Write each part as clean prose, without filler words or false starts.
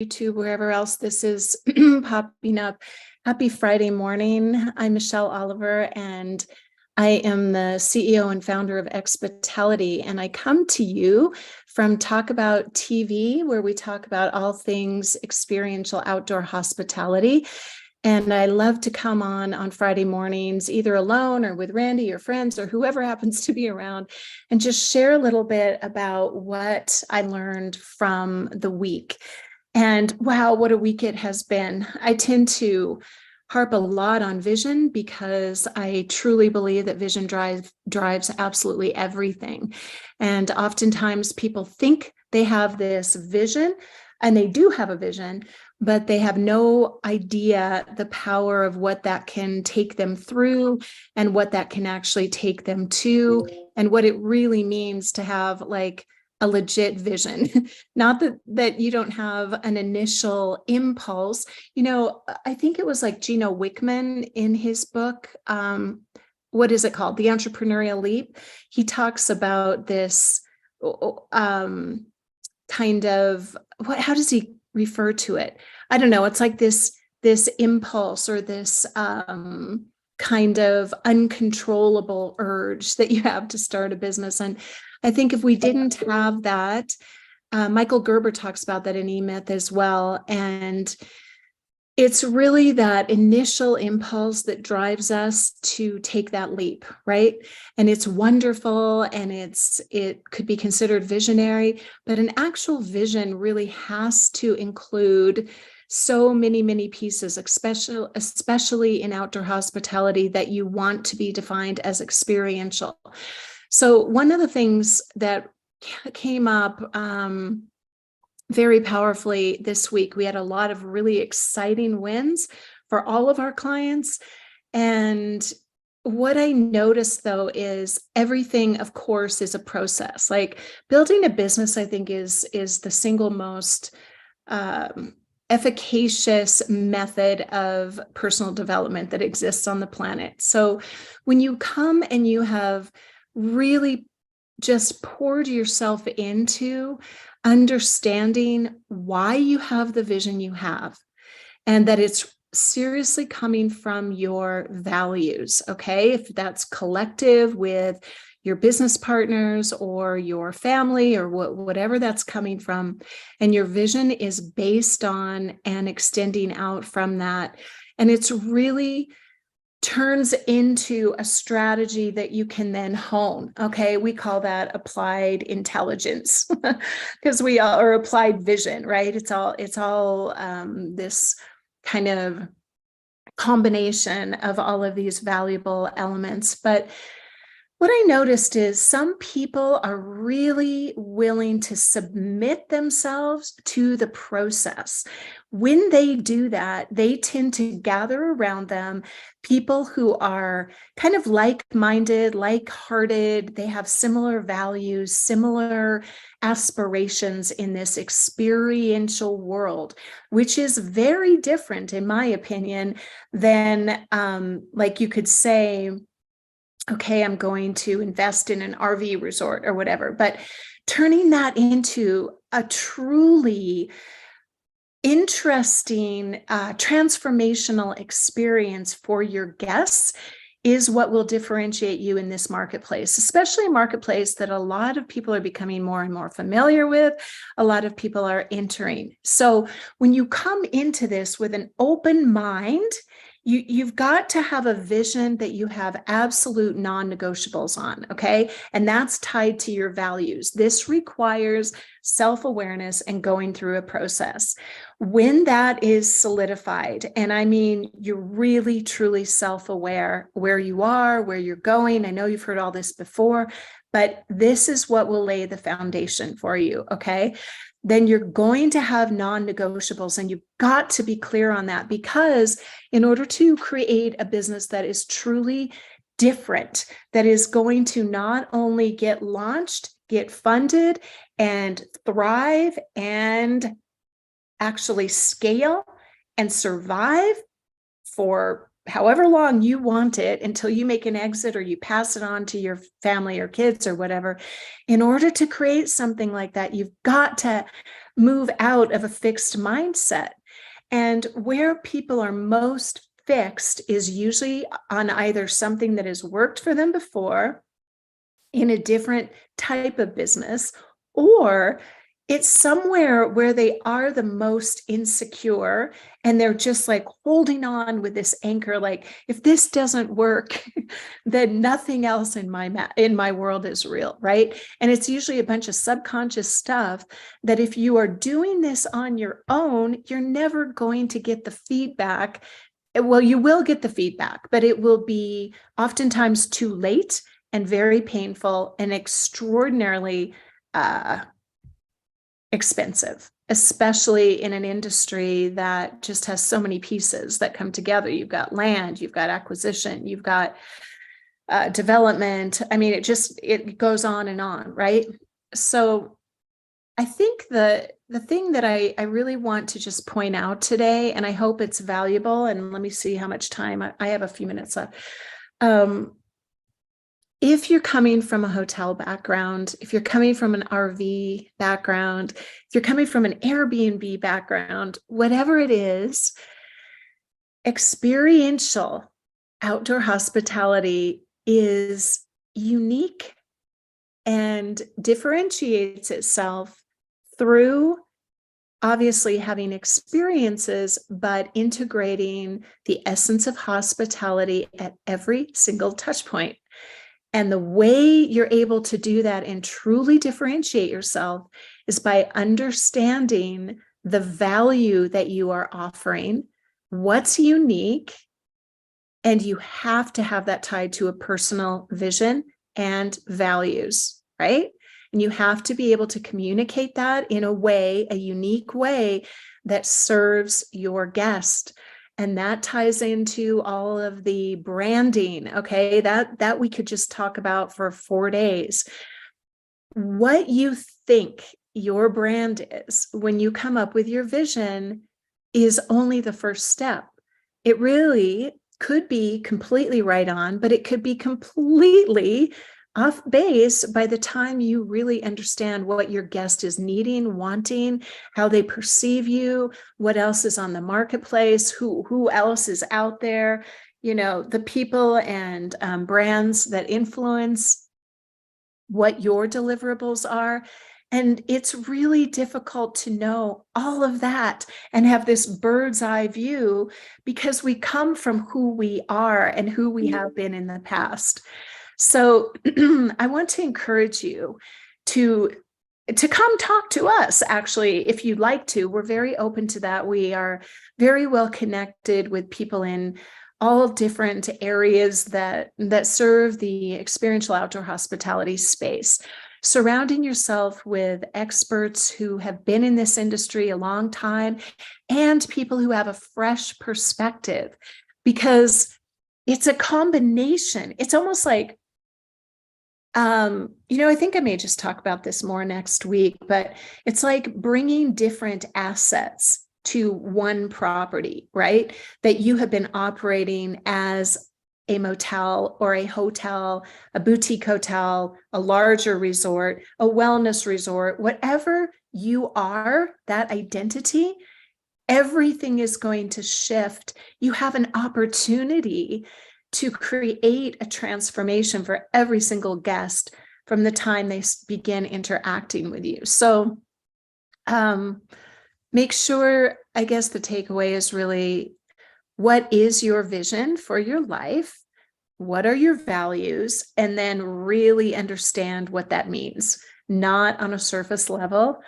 YouTube, wherever else this is popping up. Happy Friday morning. I'm Michelle Oliver, and I am the CEO and founder of Expitality, and I come to you from Talkabout TV, where we talk about all things experiential outdoor hospitality. And I love to come on Friday mornings, either alone or with Randy or friends or whoever happens to be around, and just share a little bit about what I learned from the week. And wow, what a week it has been. I tend to harp a lot on vision because I truly believe that vision drives absolutely everything. And oftentimes people think they have this vision, and they do have a vision, but they have no idea the power of what that can take them through and what that can actually take them to, and what it really means to have like a legit vision. Not that you don't have an initial impulse. You know, I think it was like Gino Wickman in his book, what is it called? The Entrepreneurial Leap. He talks about this kind of, how does he refer to it? I don't know. It's like this impulse or this kind of uncontrollable urge that you have to start a business. And I think if we didn't have that, Michael Gerber talks about that in E-Myth as well. And it's really that initial impulse that drives us to take that leap, right? And it's wonderful, and it could be considered visionary, but an actual vision really has to include so many pieces, especially in outdoor hospitality, that you want to be defined as experiential. So one of the things that came up very powerfully this week, we had a lot of really exciting wins for all of our clients. And what I noticed, though, is everything, of course, is a process. Like building a business, I think, is the single most efficacious method of personal development that exists on the planet. So when you come and you have really just poured yourself into understanding why you have the vision you have, and that it's seriously coming from your values, okay? If that's collective with your business partners or your family or whatever that's coming from, and your vision is based on and extending out from that, and it's really turns into a strategy that you can then hone. Okay, we call that applied intelligence because we all are applied vision, right? It's all this kind of combination of all of these valuable elements. But what I noticed is some people are really willing to submit themselves to the process. When they do that, they tend to gather around them people who are kind of like-minded, like-hearted. They have similar values, similar aspirations in this experiential world, which is very different, in my opinion, than like you could say, okay, I'm going to invest in an RV resort or whatever, but turning that into a truly interesting, transformational experience for your guests is what will differentiate you in this marketplace, especially a marketplace that a lot of people are becoming more and more familiar with, a lot of people are entering. So when you come into this with an open mind, you've got to have a vision that you have absolute non-negotiables on, okay? And that's tied to your values. This requires self-awareness and going through a process. When that is solidified, and I mean, you're really, truly self-aware where you are, where you're going. I know you've heard all this before, but this is what will lay the foundation for you, okay? Then you're going to have non-negotiables, and you've got to be clear on that, because in order to create a business that is truly different, that is going to not only get launched, get funded, and thrive, and actually scale and survive for however long you want it until you make an exit or you pass it on to your family or kids or whatever. In order to create something like that, you've got to move out of a fixed mindset. And where people are most fixed is usually on either something that has worked for them before in a different type of business, or it's somewhere where they are the most insecure and they're just like holding on with this anchor, like if this doesn't work, then nothing else in my world is real, right? And it's usually a bunch of subconscious stuff that if you are doing this on your own, you're never going to get the feedback. Well, you will get the feedback, but it will be oftentimes too late and very painful and extraordinarily expensive, especially in an industry that just has so many pieces that come together. You've got land, you've got acquisition, you've got development. I mean, it goes on and on, right? So I think the thing that I really want to just point out today, and I hope it's valuable, and let me see how much time I have a few minutes left. If you're coming from a hotel background, if you're coming from an RV background, if you're coming from an Airbnb background, whatever it is, experiential outdoor hospitality is unique and differentiates itself through obviously having experiences, but integrating the essence of hospitality at every single touch point. And the way you're able to do that and truly differentiate yourself is by understanding the value that you are offering, what's unique, and you have to have that tied to a personal vision and values, right? And you have to be able to communicate that in a unique way that serves your guest. And that ties into all of the branding, okay? That we could just talk about for 4 days. What you think your brand is when you come up with your vision is only the first step. It really could be completely right on, but it could be completely off base by the time you really understand what your guest is needing, wanting, how they perceive you, what else is on the marketplace, who else is out there, the people and brands that influence what your deliverables are. And it's really difficult to know all of that and have this bird's eye view because we come from who we are and who we have been in the past. So I want to encourage you to come talk to us, actually, if you'd like to. We're very open to that. We are very well connected with people in all different areas that serve the experiential outdoor hospitality space. Surrounding yourself with experts who have been in this industry a long time and people who have a fresh perspective, because it's a combination. It's almost like, I think I may just talk about this more next week, but it's like bringing different assets to one property, right? That you have been operating as a motel or a hotel, a boutique hotel, a larger resort, a wellness resort, whatever you are, that identity, everything is going to shift. You have an opportunity to create a transformation for every single guest from the time they begin interacting with you. So make sure, I guess the takeaway is really, what is your vision for your life? What are your values? And then really understand what that means, not on a surface level.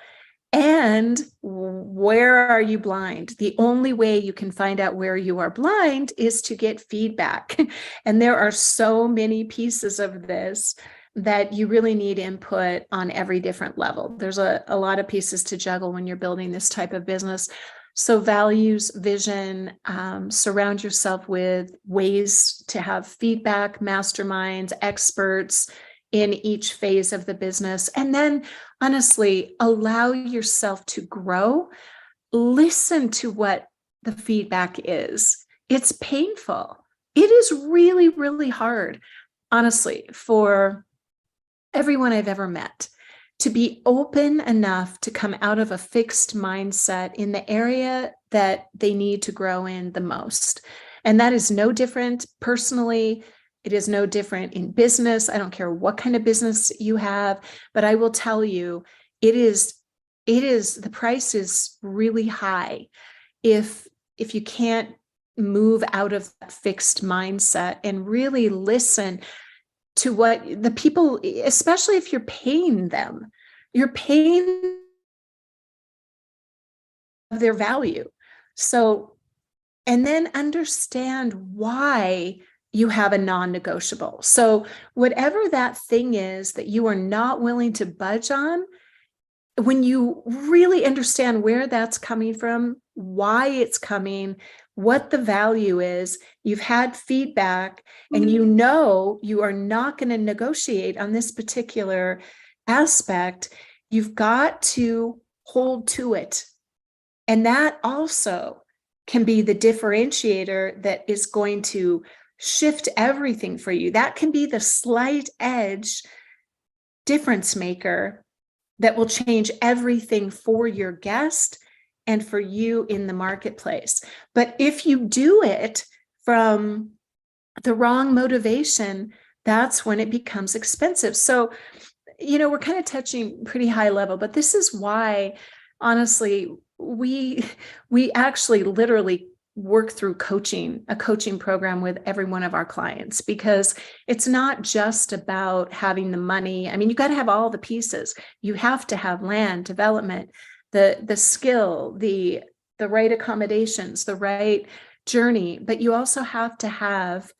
And where are you blind? The only way you can find out where you are blind is to get feedback. And there are so many pieces of this that you really need input on every different level. There's a lot of pieces to juggle when you're building this type of business. So values, vision, surround yourself with ways to have feedback, masterminds, experts in each phase of the business. And then honestly, allow yourself to grow. Listen to what the feedback is. It's painful. it is really, really hard, honestly, for everyone I've ever met to be open enough to come out of a fixed mindset in the area that they need to grow in the most. And that is no different personally. It is no different in business. I don't care what kind of business you have, but I will tell you, the price is really high if you can't move out of that fixed mindset and really listen to what the people, especially if you're paying them, you're paying their value. So, and then understand why you have a non-negotiable. So whatever that thing is that you are not willing to budge on, when you really understand where that's coming from, why it's coming, what the value is, you've had feedback, and you know you are not going to negotiate on this particular aspect, you've got to hold to it. And that also can be the differentiator that is going to shift everything for you. That can be the slight edge difference maker that will change everything for your guest and for you in the marketplace. But if you do it from the wrong motivation, that's when it becomes expensive. So, we're kind of touching pretty high level, but this is why, honestly, we actually literally work through a coaching program with every one of our clients, because it's not just about having the money. I mean, you got to have all the pieces. You have to have land development, the skill, the right accommodations, the right journey, but you also have to have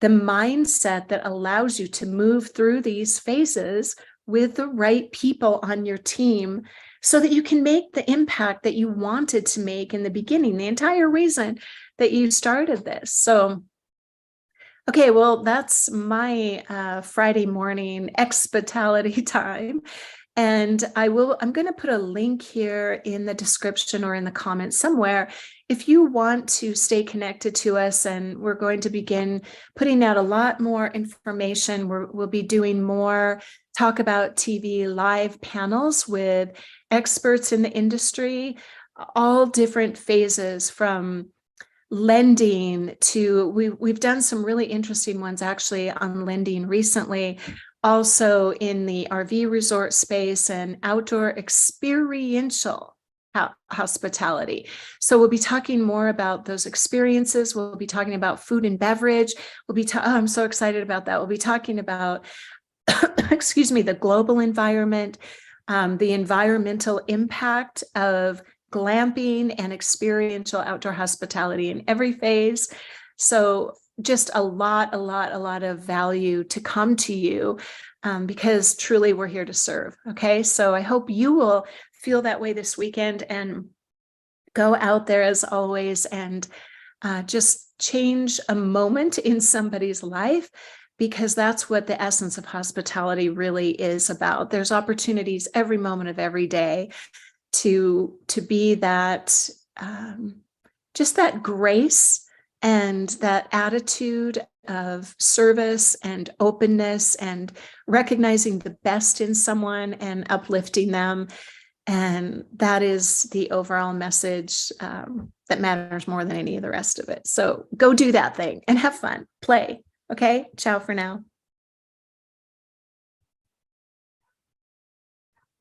the mindset that allows you to move through these phases with the right people on your team, so that you can make the impact that you wanted to make in the beginning, the entire reason that you started this. So, okay, well, that's my Friday morning expitality time. And I'm going to put a link here in the description or in the comments somewhere if you want to stay connected to us. And we're going to begin putting out a lot more information. We'll be doing more Talkabout TV live panels with experts in the industry, all different phases, from lending to, we've done some really interesting ones actually on lending recently, also in the RV resort space and outdoor experiential hospitality. So we'll be talking more about those experiences. We'll be talking about food and beverage. I'm so excited about that. We'll be talking about excuse me, the global environment, the environmental impact of glamping and experiential outdoor hospitality in every phase. So just a lot of value to come to you, because truly we're here to serve. Okay. So I hope you will feel that way this weekend and go out there as always and just change a moment in somebody's life, because that's what the essence of hospitality really is about. There's opportunities every moment of every day to be that, just that grace and that attitude of service and openness and recognizing the best in someone and uplifting them. And that is the overall message that matters more than any of the rest of it. So go do that thing and have fun, play. Okay, ciao for now.